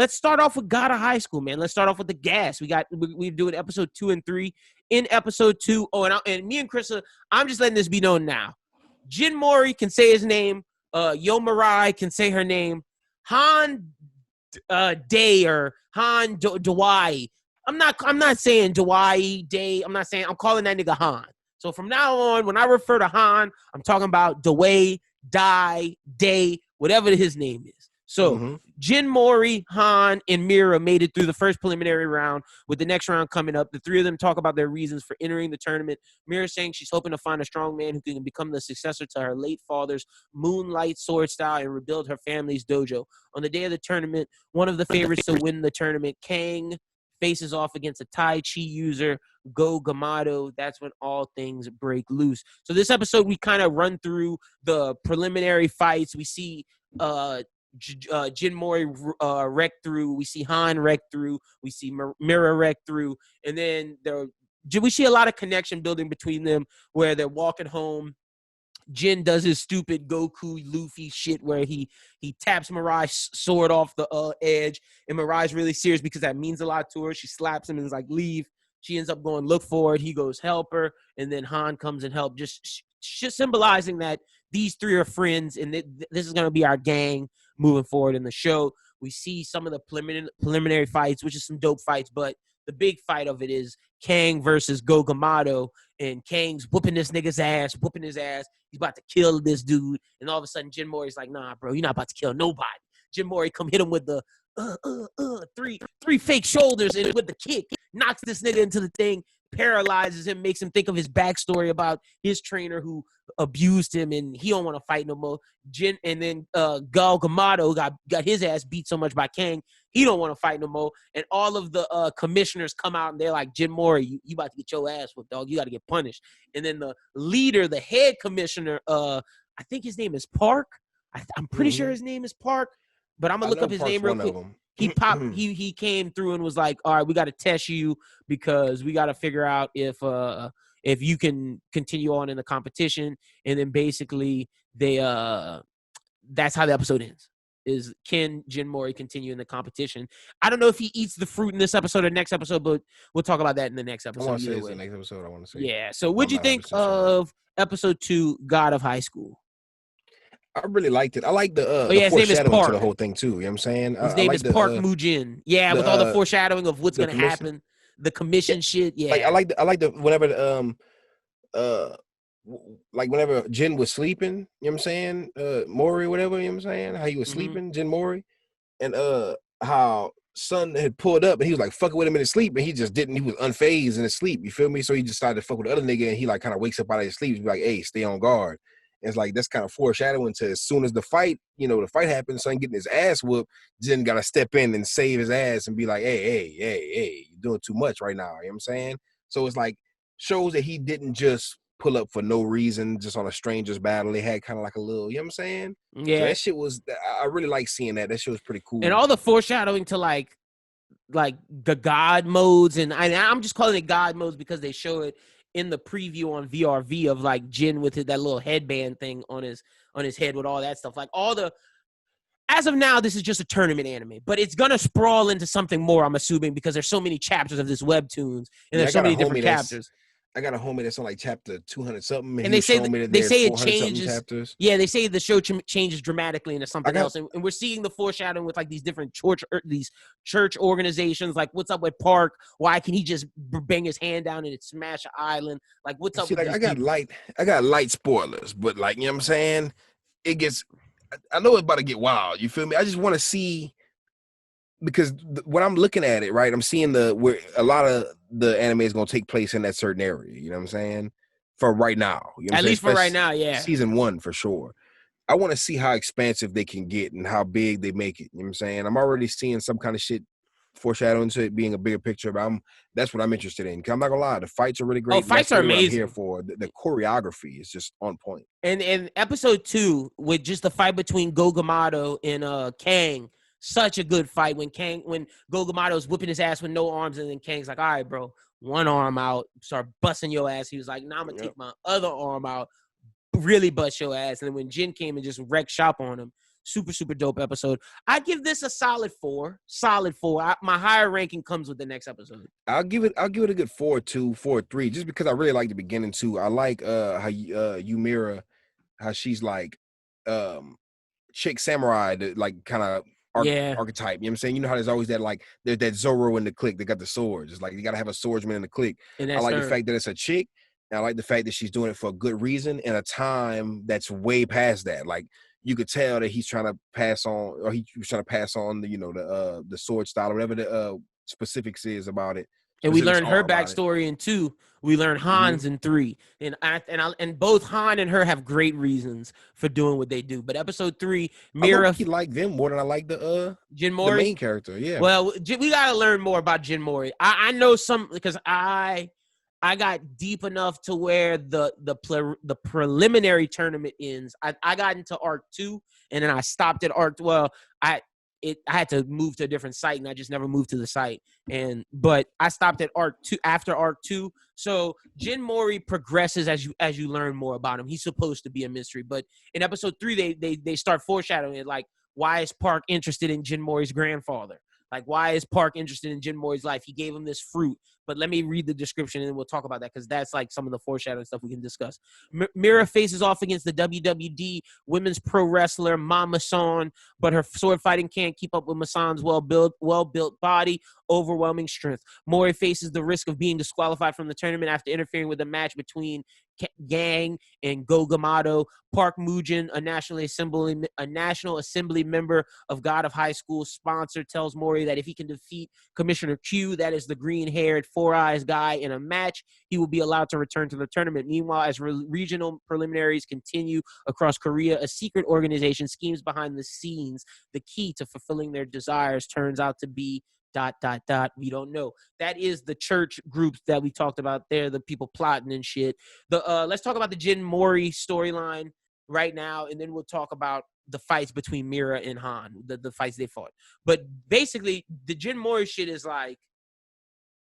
let's start off with God of High School, man. Let's start off with the gas. We're doing episode 2 and 3. In episode 2, and me and Krista, I'm just letting this be known now. Jin Mori can say his name. Yo Mirai can say her name. Han Day or Han Dawai. I'm not saying Dawai Day. I'm calling that nigga Han. So from now on, when I refer to Han, I'm talking about Dawei, Dai, Day, whatever his name is. So Jin Mori, Han, and Mira made it through the first preliminary round. With the next round coming up, the three of them talk about their reasons for entering the tournament. Mira saying she's hoping to find a strong man who can become the successor to her late father's moonlight sword style and rebuild her family's dojo. On the day of the tournament, one of the favorites to win the tournament, Kang, faces off against a Tai Chi user, Go Gamato. That's when all things break loose. So this episode, we kind of run through the preliminary fights. We see Jin Mori wreck through. We see Han wreck through. We see Mira wreck through. And then we see a lot of connection building between them where they're walking home. Jin does his stupid Goku Luffy shit where he taps Mirai's sword off the edge, and Mirai's really serious because that means a lot to her. She slaps him and is like, leave. She ends up going look for it. He goes help her, and then Han comes and help, just symbolizing that these three are friends, and this is going to be our gang moving forward in the show. We see some of the preliminary fights, which is some dope fights, but the big fight of it is Kang versus Go Gamato, and Kang's whooping this nigga's ass, whooping his ass. He's about to kill this dude, and all of a sudden Jin Mori's like, nah, bro, you're not about to kill nobody. Jin Mori come hit him with the three fake shoulders, and with the kick, knocks this nigga into the thing, paralyzes him, makes him think of his backstory about his trainer who abused him, and he don't want to fight no more. And then Go Gamato got his ass beat so much by Kang, he don't want to fight no more. And all of the commissioners come out, and they're like, Jin Mori, you about to get your ass whipped, dog. You got to get punished. And then the leader, the head commissioner, I think his name is Park. I'm pretty sure his name is Park, but I'm gonna look up his name real quick. He popped. He came through and was like, "All right, we got to test you because we got to figure out if you can continue on in the competition." And then basically that's how the episode ends. Is can Jin Mori continue in the competition? I don't know if he eats the fruit in this episode or next episode, but we'll talk about that in the next episode. I want to say it's the next episode. I want to say. Yeah. So, what'd you think of episode 2, God of High School? I really liked it. I like the foreshadowing to the whole thing too. You know what I'm saying? His name is Park Mujin. Yeah, with all the foreshadowing of what's gonna happen, the commission shit. Yeah, I like the whenever like whenever Jin was sleeping. You know what I'm saying? Mori, whatever. You know what I'm saying? How he was sleeping, Jin Mori, and how Sun had pulled up and he was like fucking with him in his sleep, and he just didn't. He was unfazed in his sleep. You feel me? So he just started to fuck with the other nigga, and he like kind of wakes up out of his sleep and be like, "Hey, stay on guard." It's like that's kind of foreshadowing to as soon as the fight happens, Son getting his ass whooped, Jin got to step in and save his ass and be like, hey, you're doing too much right now. You know what I'm saying? So it's like shows that he didn't just pull up for no reason, just on a stranger's battle. They had kind of like a little, you know what I'm saying? Yeah. So that shit was, I really like seeing that. That shit was pretty cool. And all the foreshadowing to like the God modes, and I'm just calling it God modes because they show it in the preview on VRV of like Jin with that little headband thing on his head with all that stuff. Like as of now, this is just a tournament anime, but it's gonna sprawl into something more, I'm assuming, because there's so many chapters of this webtoons, and there's so many different chapters. I got a homie that's on like chapter 200 something, and they say it changes. Chapters. Yeah, they say the show changes dramatically into something else, and we're seeing the foreshadowing with like these different church organizations. Like, what's up with Park? Why can he just bang his hand down and smash an island? Like, what's up? I got light spoilers, but like, you know what I'm saying? I know it's about to get wild. You feel me? I just want to see. Because when I'm looking at it, right, I'm seeing where a lot of the anime is going to take place in that certain area. You know what I'm saying? For right now. You know At least for right now, yeah. Season 1, for sure. I want to see how expansive they can get and how big they make it. You know what I'm saying? I'm already seeing some kind of shit foreshadowing to it being a bigger picture, but that's what I'm interested in. Because I'm not going to lie, the fights are really great. Oh, fights are amazing. I'm here for. The choreography is just on point. And in episode 2, with just the fight between Go Gamato and Kang, such a good fight when Go Gamato's whipping his ass with no arms, and then Kang's like, all right, bro, one arm out, start busting your ass. He was like, nah, I'm gonna take my other arm out, really bust your ass. And then when Jin came and just wrecked shop on him, Super, super dope episode. I give this a solid 4. Solid 4. My higher ranking comes with the next episode. I'll give it a good 4.2, 4.3, just because I really like the beginning too. I like how Ymira, how she's like chick samurai, the like kind of archetype. You know what I'm saying? You know how there's always that like there's that Zoro in the clique. They got the swords. It's like you gotta have a swordsman in the clique. And I like the fact that it's a chick. And I like the fact that she's doing it for a good reason in a time that's way past that. Like you could tell that he's trying to pass on, or he was trying to pass on the sword style or whatever the specifics is about it. And we learned her backstory in 2. We learned Han's in 3. And both Han and her have great reasons for doing what they do. But episode 3, Mira, he like them more than I like the Jin Mori, the main character. Yeah. Well, we gotta learn more about Jin Mori. I know some because I got deep enough to where the preliminary tournament ends. I got into arc 2 and then I stopped at arc. Well, I had to move to a different site and I just never moved to the site. But I stopped at arc 2 after arc 2. So Jin Mori progresses as you learn more about him. He's supposed to be a mystery, but in episode 3 they start foreshadowing it, like why is Park interested in Jin Mori's grandfather? Like, why is Park interested in Jin Mori's life? He gave him this fruit. But let me read the description and we'll talk about that because that's like some of the foreshadowing stuff we can discuss. Mira faces off against the WWD women's pro wrestler Ma Mason, but her sword fighting can't keep up with Mason's well-built body, overwhelming strength. Mori faces the risk of being disqualified from the tournament after interfering with a match between Gang and Gogamato. Park Mujin, a National Assembly member of God of High School sponsor, tells Mori that if he can defeat Commissioner Q, that is the green-haired, four-eyes guy, in a match, he will be allowed to return to the tournament. Meanwhile, as regional preliminaries continue across Korea, a secret organization schemes behind the scenes. The key to fulfilling their desires turns out to be ... We don't know. That is the church groups that we talked about there, the people plotting and shit. Let's talk about the Jin Mori storyline right now, and then we'll talk about the fights between Mira and Han, the fights they fought. But basically, the Jin Mori shit is like,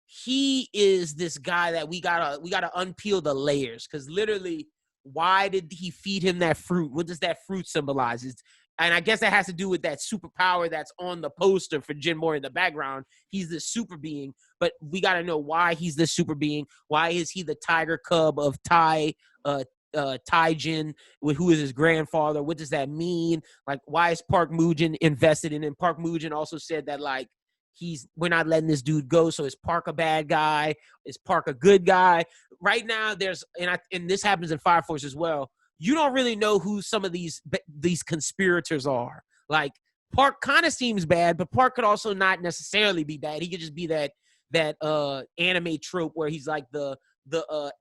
he is this guy that we gotta unpeel the layers, because literally, why did he feed him that fruit? What does that fruit symbolize? And I guess that has to do with that superpower that's on the poster for Jin Mori in the background. He's this super being, but we got to know why he's this super being. Why is he the tiger cub of Taijin, who is his grandfather? What does that mean? Like, why is Park Mujin invested in him? Park Mujin also said that, like, we're not letting this dude go. So is Park a bad guy? Is Park a good guy? Right now, and this happens in Fire Force as well. You don't really know who some of these conspirators are. Like, Park kind of seems bad, but Park could also not necessarily be bad. He could just be that anime trope where he's like the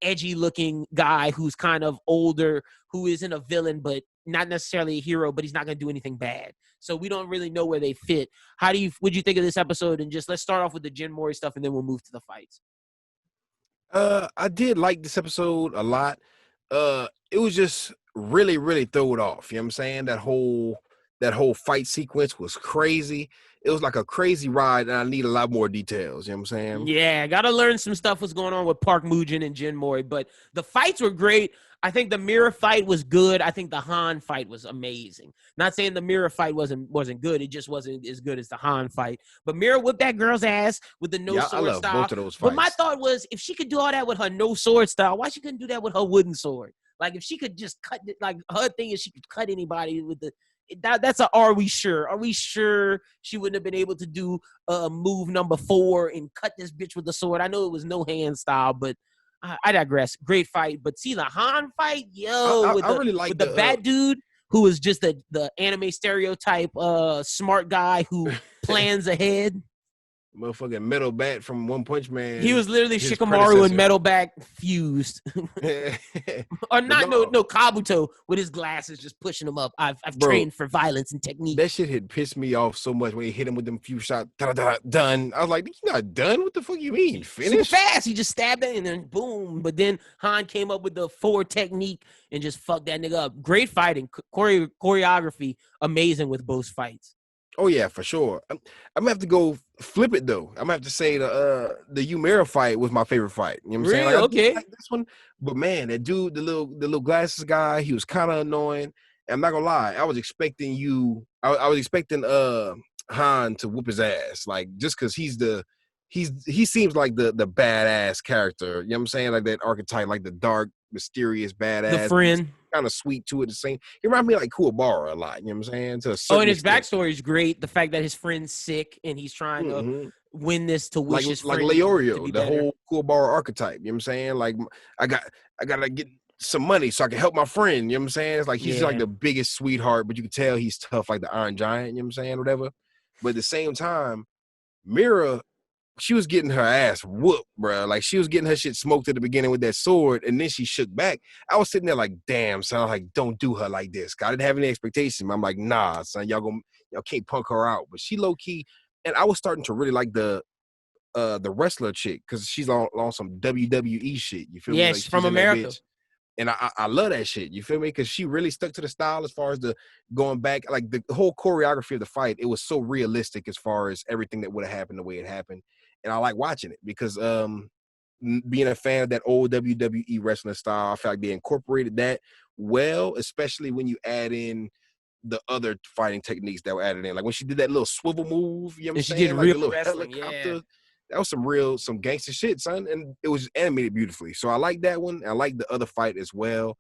edgy looking guy who's kind of older, who isn't a villain, but not necessarily a hero, but he's not going to do anything bad. So we don't really know where they fit. What'd you think of this episode? And just let's start off with the Jin Mori stuff and then we'll move to the fights. I did like this episode a lot. It was just really, really throw it off. You know what I'm saying? That whole fight sequence was crazy. It was like a crazy ride, and I need a lot more details. You know what I'm saying? Yeah, got to learn some stuff what's going on with Park Mujin and Jin Mori, but the fights were great. I think the Mira fight was good. I think the Han fight was amazing. Not saying the Mira fight wasn't good. It just wasn't as good as the Han fight. But Mira whipped that girl's ass with the sword I love style. both of those fights. But my thought was, if she could do all that with her no sword style, why she couldn't do that with her wooden sword? Like, if she could just cut it, like, her thing is she could cut anybody with that's are we sure? Are we sure she wouldn't have been able to do move number 4 and cut this bitch with the sword? I know it was no hand style, but I digress. Great fight. But see the Han fight, I really like with the bad dude who was just the anime stereotype smart guy who plans ahead. Motherfucking Metal Bat from One Punch Man. He was literally Shikamaru and Metal Bat fused. Or not, no, Kabuto with his glasses just pushing him up. I've trained for violence and technique. That shit had pissed me off so much when he hit him with them few shots. Done. I was like, you're not done? What the fuck you mean? Finish? Super fast. He just stabbed it and then boom. But then Han came up with the 4 technique and just fucked that nigga up. Great fighting. Choreography, amazing with both fights. Oh yeah, for sure. I'm gonna have to go flip it though. I'm gonna have to say the Ymira fight was my favorite fight. You know what I'm saying? Like, okay. I like this one, but man, that dude, the little glasses guy, he was kind of annoying. And I'm not gonna lie, I was expecting I was expecting Han to whoop his ass, like just because he seems like the badass character. You know what I'm saying? Like that archetype, like the dark, mysterious The badass. friend. Kind of sweet to it. The same. He reminds me of like Kuwabara a lot. You know what I'm saying? To a Oh, certain and his extent. backstory is great. The fact that his friend's sick and he's trying to win this to wish his friend Leorio, to be the better. whole Kuwabara archetype. You know what I'm saying? Like I gotta get some money so I can help my friend. You know what I'm saying? It's like he's like the biggest sweetheart, but you can tell he's tough, like the Iron Giant. You know what I'm saying? Whatever. But at the same time, Mira, she was getting her ass whooped, bro. Like she was getting her shit smoked at the beginning with that sword, and then she shook back. I was sitting there like, damn, son, I'm like, don't do her like this. I didn't have any expectations. I'm like, nah, son, y'all can't punk her out. But she low key, and I was starting to really like the wrestler chick because she's on some WWE shit. You feel me? Yeah, Like she's from in that America. bitch. And I love that shit. You feel me? Because she really stuck to the style as far as the going back, like the whole choreography of the fight. It was so realistic as far as everything that would have happened the way it happened. And I like watching it because being a fan of that old WWE wrestling style, I feel like they incorporated that well, especially when you add in the other fighting techniques that were added in. Like when she did that little swivel move, you know what I'm saying? She did like real the little wrestling, helicopter. yeah. That was some gangster shit, son. And it was animated beautifully. So I like that one. I like the other fight as well.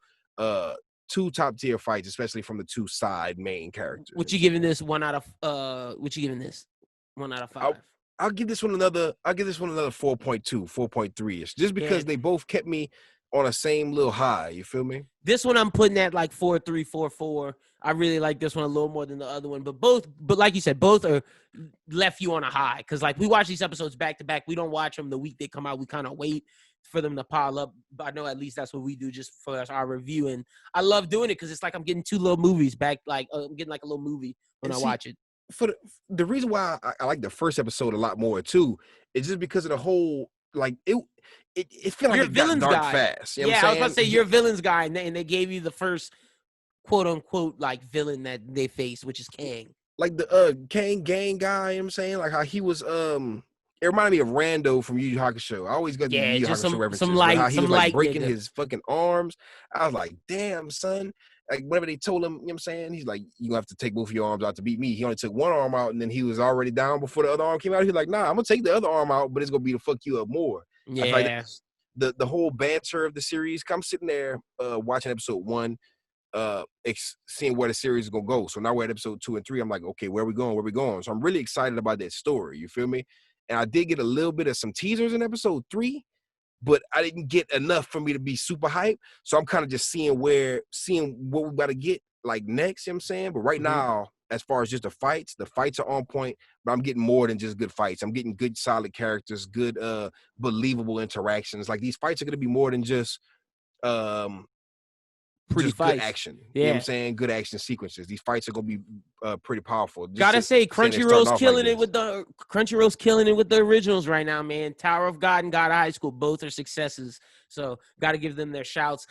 Two top tier fights, especially from the two side main characters. What you giving this 1 out of what you giving this? 1 out of 5. I'll give this one another 4.2, 4.3ish. Just because they both kept me on a same little high. You feel me? This one I'm putting at like 4.3, 4.4. I really like this one a little more than the other one, but like you said, both are left you on a high because like we watch these episodes back to back. We don't watch them the week they come out. We kind of wait for them to pile up. But I know at least that's what we do just for our review, and I love doing it because it's like I'm getting two little movies back. Like I'm getting like a little movie when I watch it. For the reason why I like the first episode a lot more too is just because of the whole like it felt like it got dark fast. You know what I'm I was about to say you're a villains guy, and they gave you the first quote unquote like villain that they face, which is Kang. Like the Kang gang guy, you know what I'm saying? Like how he was it reminded me of Rando from Yu Yu Hakusho. I always got the Yu Yu Hakusho references. How he was like breaking his fucking arms. I was like, damn, son. Like whenever they told him, you know what I'm saying? He's like, you gonna have to take both of your arms out to beat me. He only took one arm out and then he was already down before the other arm came out. He's like, nah, I'm gonna take the other arm out, but it's gonna be to fuck you up more. Yeah. I feel like the whole banter of the series. I'm sitting there watching episode 1, seeing where the series is gonna go. So now we're at episode 2 and 3. I'm like, okay, where we going? So I'm really excited about that story. You feel me? And I did get a little bit of some teasers in episode 3, but I didn't get enough for me to be super hyped. So I'm kind of just seeing what we got to get like next. You know what I'm saying? But right now, as far as just the fights are on point, but I'm getting more than just good fights. I'm getting good, solid characters, good, believable interactions. Like these fights are going to be more than just, pretty just fights. Good action. You know what I'm saying? Good action sequences. These fights are gonna be pretty powerful. Gotta say, Crunchyroll's killing it with the originals right now, man. Tower of God and God of High School, both are successes. So gotta give them their shouts.